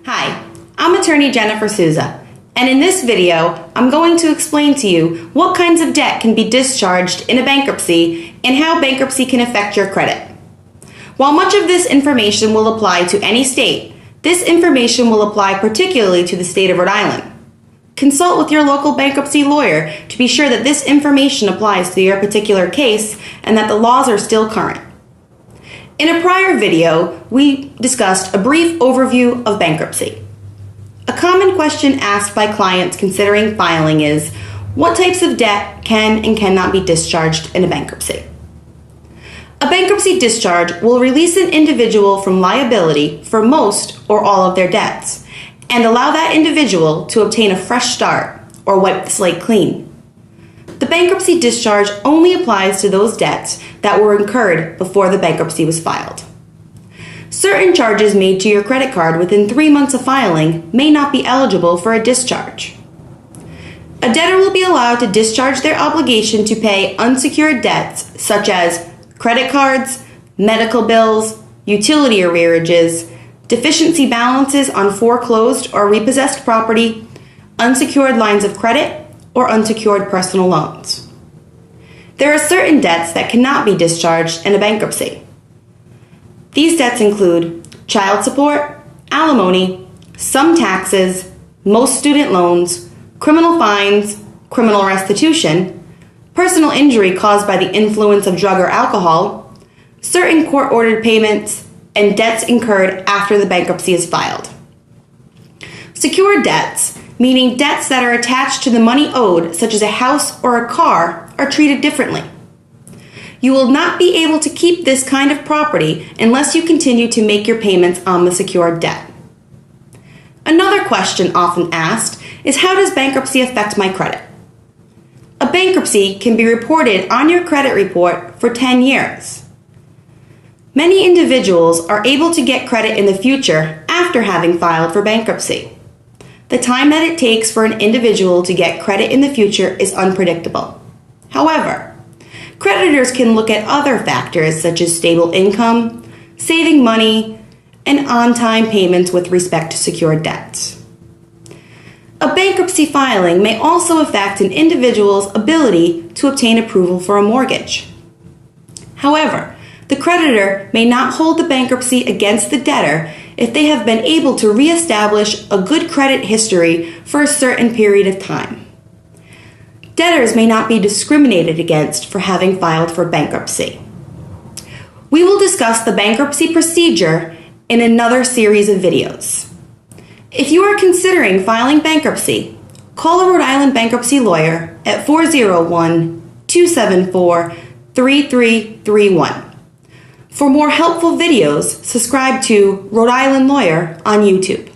Hi, I'm attorney Jennifer Souza, and in this video, I'm going to explain to you what kinds of debt can be discharged in a bankruptcy and how bankruptcy can affect your credit. While much of this information will apply to any state, this information will apply particularly to the state of Rhode Island. Consult with your local bankruptcy lawyer to be sure that this information applies to your particular case and that the laws are still current. In a prior video, we discussed a brief overview of bankruptcy. A common question asked by clients considering filing is, what types of debt can and cannot be discharged in a bankruptcy? A bankruptcy discharge will release an individual from liability for most or all of their debts and allow that individual to obtain a fresh start or wipe the slate clean. The bankruptcy discharge only applies to those debts that were incurred before the bankruptcy was filed. Certain charges made to your credit card within 3 months of filing may not be eligible for a discharge. A debtor will be allowed to discharge their obligation to pay unsecured debts such as credit cards, medical bills, utility arrearages, deficiency balances on foreclosed or repossessed property, unsecured lines of credit, or unsecured personal loans. There are certain debts that cannot be discharged in a bankruptcy. These debts include child support, alimony, some taxes, most student loans, criminal fines, criminal restitution, personal injury caused by the influence of drug or alcohol, certain court-ordered payments, and debts incurred after the bankruptcy is filed. Secured debts, meaning debts that are attached to the money owed, such as a house or a car, are treated differently. You will not be able to keep this kind of property unless you continue to make your payments on the secured debt. Another question often asked is, how does bankruptcy affect my credit? A bankruptcy can be reported on your credit report for 10 years. Many individuals are able to get credit in the future after having filed for bankruptcy. The time that it takes for an individual to get credit in the future is unpredictable. However, creditors can look at other factors such as stable income, saving money, and on-time payments with respect to secured debts. A bankruptcy filing may also affect an individual's ability to obtain approval for a mortgage. However, the creditor may not hold the bankruptcy against the debtor if they have been able to reestablish a good credit history for a certain period of time. Debtors may not be discriminated against for having filed for bankruptcy. We will discuss the bankruptcy procedure in another series of videos. If you are considering filing bankruptcy, call a Rhode Island bankruptcy lawyer at 401-274-3331. For more helpful videos, subscribe to Rhode Island Lawyer on YouTube.